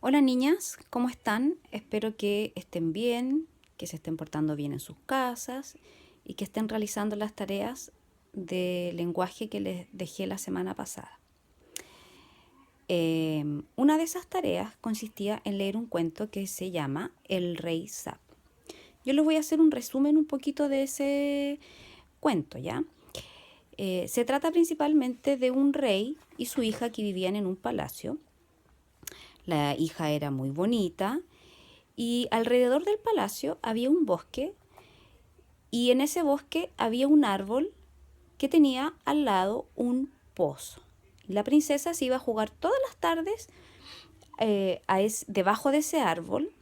Hola niñas, ¿cómo están? Espero que estén bien, que se estén portando bien en sus casas y que estén realizando las tareas de lenguaje que les dejé la semana pasada. Una de esas tareas consistía en leer un cuento que se llama El Rey Sapo. Yo les voy a hacer un resumen un poquito de ese cuento, ¿ya? Se trata principalmente de un rey y su hija que vivían en un palacio. La hija era muy bonita y alrededor del palacio había un bosque y en ese bosque había un árbol que tenía al lado un pozo. La princesa se iba a jugar todas las tardes debajo de ese árbol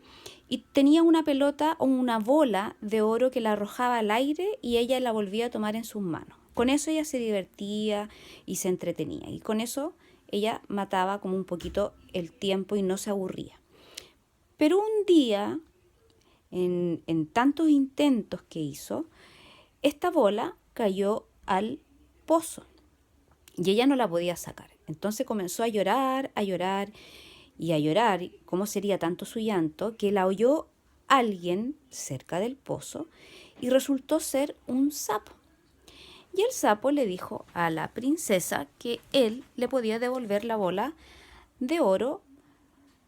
y tenía una pelota o una bola de oro que la arrojaba al aire y ella la volvía a tomar en sus manos. Con eso ella se divertía y se entretenía y con eso ella mataba como un poquito el tiempo y no se aburría. Pero un día, en tantos intentos que hizo, esta bola cayó al pozo y ella no la podía sacar. Entonces comenzó a llorar y a llorar. ¿Cómo sería tanto su llanto? Que la oyó alguien cerca del pozo y resultó ser un sapo. Y el sapo le dijo a la princesa que él le podía devolver la bola de oro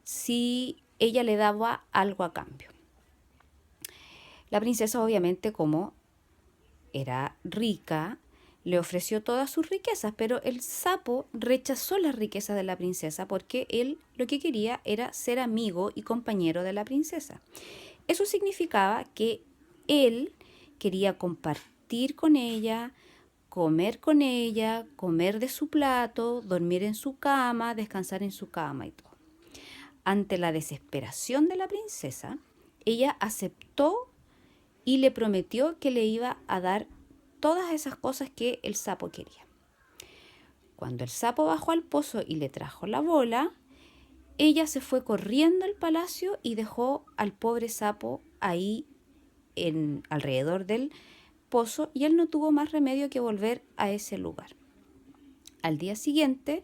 si ella le daba algo a cambio. La princesa, obviamente, como era rica, le ofreció todas sus riquezas, pero el sapo rechazó las riquezas de la princesa porque él lo que quería era ser amigo y compañero de la princesa. Eso significaba que él quería compartir con ella, comer de su plato, dormir en su cama, descansar en su cama y todo. Ante la desesperación de la princesa, ella aceptó y le prometió que le iba a dar todas esas cosas que el sapo quería. Cuando el sapo bajó al pozo y le trajo la bola, ella se fue corriendo al palacio y dejó al pobre sapo ahí alrededor del pozo y él no tuvo más remedio que volver a ese lugar. Al día siguiente,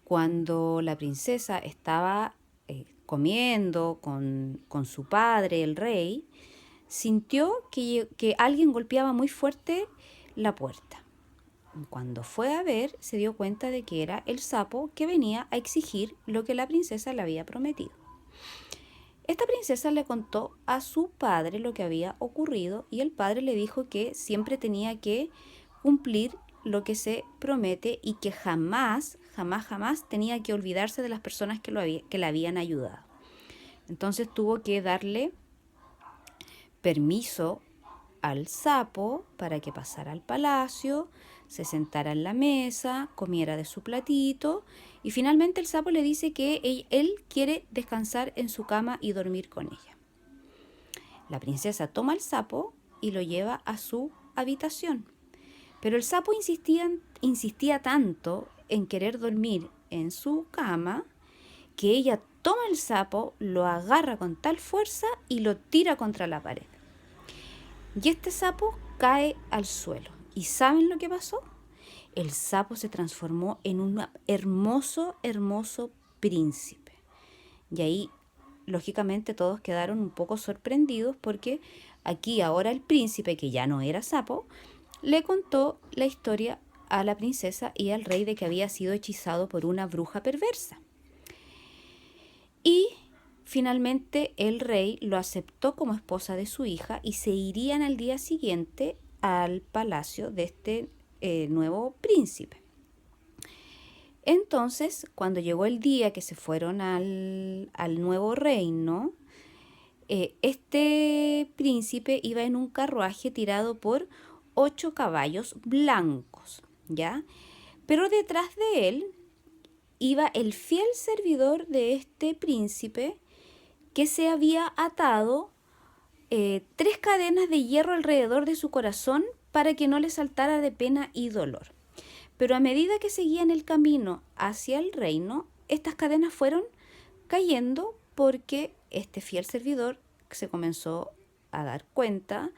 cuando la princesa estaba comiendo con su padre, el rey, sintió que alguien golpeaba muy fuerte la puerta. Cuando fue a ver, se dio cuenta de que era el sapo que venía a exigir lo que la princesa le había prometido. Esta princesa le contó a su padre lo que había ocurrido y el padre le dijo que siempre tenía que cumplir lo que se promete y que jamás, jamás, jamás tenía que olvidarse de las personas que le habían ayudado. Entonces tuvo que darle permiso al sapo para que pasara al palacio, se sentara en la mesa, comiera de su platito y finalmente el sapo le dice que él quiere descansar en su cama y dormir con ella. La princesa toma al sapo y lo lleva a su habitación, pero el sapo insistía tanto en querer dormir en su cama que ella toma el sapo, lo agarra con tal fuerza y lo tira contra la pared. Y este sapo cae al suelo. ¿Y saben lo que pasó? El sapo se transformó en un hermoso, hermoso príncipe. Y ahí, lógicamente, todos quedaron un poco sorprendidos porque aquí ahora el príncipe, que ya no era sapo, le contó la historia a la princesa y al rey de que había sido hechizado por una bruja perversa. Y finalmente el rey lo aceptó como esposa de su hija y se irían al día siguiente al palacio de este nuevo príncipe. Entonces, cuando llegó el día que se fueron al nuevo reino, este príncipe iba en un carruaje tirado por 8 caballos blancos, ¿ya? Pero detrás de él iba el fiel servidor de este príncipe que se había atado 3 cadenas de hierro alrededor de su corazón para que no le saltara de pena y dolor. Pero a medida que seguían el camino hacia el reino, estas cadenas fueron cayendo porque este fiel servidor se comenzó a dar cuenta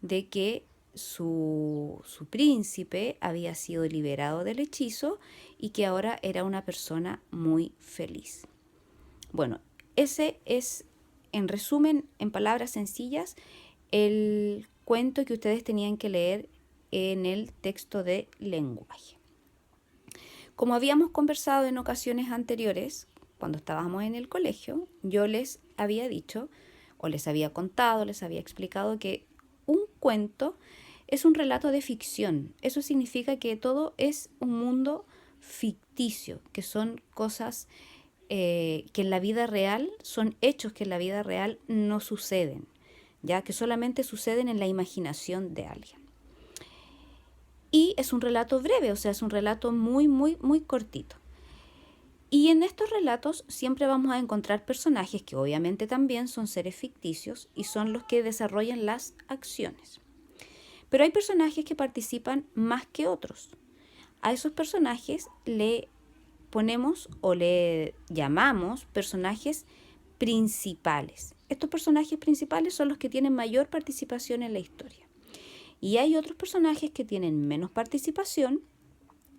de que su príncipe había sido liberado del hechizo y que ahora era una persona muy feliz. Bueno, ese es, en resumen, en palabras sencillas, el cuento que ustedes tenían que leer en el texto de lenguaje. Como habíamos conversado en ocasiones anteriores, cuando estábamos en el colegio, yo les había dicho, o les había contado, les había explicado que un cuento es un relato de ficción. Eso significa que todo es un mundo ficticio, que son cosas que en la vida real, son hechos que en la vida real no suceden, ya que solamente suceden en la imaginación de alguien. Y es un relato breve, o sea, es un relato muy, muy, muy cortito. Y en estos relatos siempre vamos a encontrar personajes que obviamente también son seres ficticios y son los que desarrollan las acciones. Pero hay personajes que participan más que otros. A esos personajes le ponemos o le llamamos personajes principales. Estos personajes principales son los que tienen mayor participación en la historia. Y hay otros personajes que tienen menos participación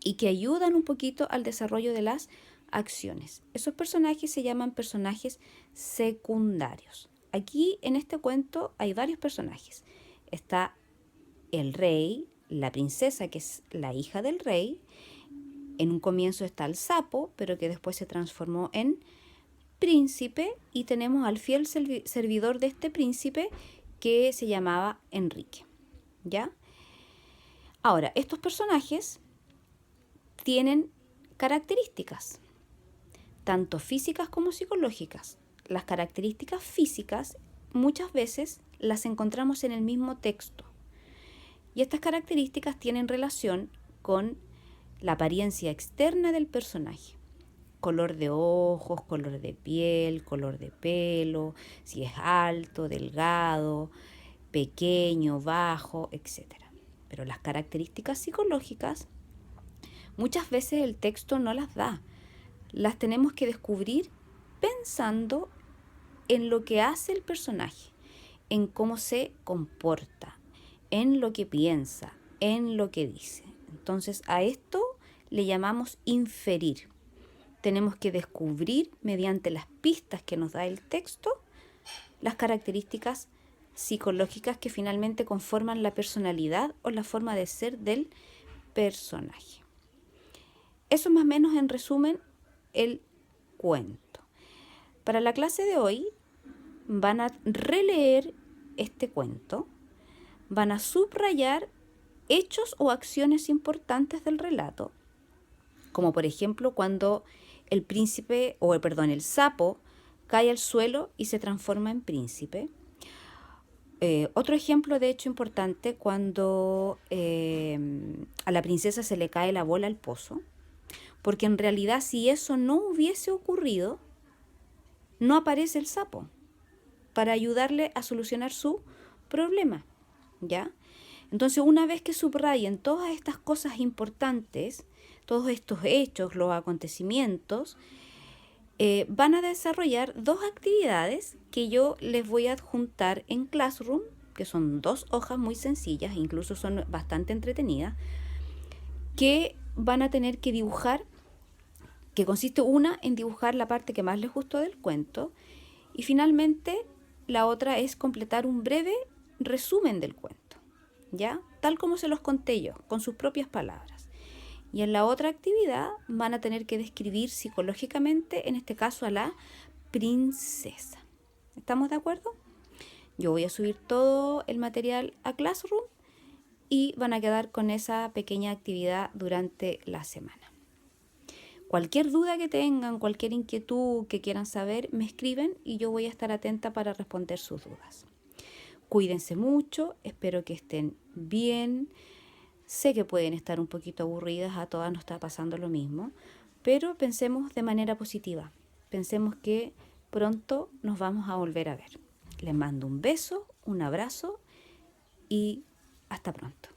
y que ayudan un poquito al desarrollo de las acciones. Esos personajes se llaman personajes secundarios. Aquí en este cuento hay varios personajes. Está el rey, la princesa, que es la hija del rey. En un comienzo está el sapo, pero que después se transformó en príncipe, y tenemos al fiel servidor de este príncipe que se llamaba Enrique. ¿Ya? Ahora, estos personajes tienen características, tanto físicas como psicológicas. Las características físicas muchas veces las encontramos en el mismo texto. Y estas características tienen relación con la apariencia externa del personaje. Color de ojos, color de piel, color de pelo, si es alto, delgado, pequeño, bajo, etc. Pero las características psicológicas muchas veces el texto no las da. Las tenemos que descubrir pensando en lo que hace el personaje, en cómo se comporta, en lo que piensa, en lo que dice. Entonces a esto le llamamos inferir. Tenemos que descubrir mediante las pistas que nos da el texto las características psicológicas que finalmente conforman la personalidad o la forma de ser del personaje. Eso es más o menos en resumen el cuento. Para la clase de hoy van a releer este cuento, van a subrayar hechos o acciones importantes del relato, como por ejemplo cuando el sapo cae al suelo y se transforma en príncipe. Otro ejemplo de hecho importante, cuando a la princesa se le cae la bola al pozo, porque en realidad si eso no hubiese ocurrido, no aparece el sapo para ayudarle a solucionar su problema, ¿ya? Entonces, una vez que subrayen todas estas cosas importantes, todos estos hechos, los acontecimientos, van a desarrollar dos actividades que yo les voy a adjuntar en Classroom, que son 2 hojas muy sencillas, incluso son bastante entretenidas, que van a tener que dibujar, que consiste una en dibujar la parte que más les gustó del cuento, y finalmente la otra es completar un breve resumen del cuento, ¿ya? Tal como se los conté yo, con sus propias palabras. Y en la otra actividad van a tener que describir psicológicamente, en este caso a la princesa. ¿Estamos de acuerdo? Yo voy a subir todo el material a Classroom y van a quedar con esa pequeña actividad durante la semana. Cualquier duda que tengan, cualquier inquietud que quieran saber, me escriben y yo voy a estar atenta para responder sus dudas. Cuídense mucho, espero que estén bien. Sé que pueden estar un poquito aburridas, a todas nos está pasando lo mismo, pero pensemos de manera positiva. Pensemos que pronto nos vamos a volver a ver. Les mando un beso, un abrazo y hasta pronto.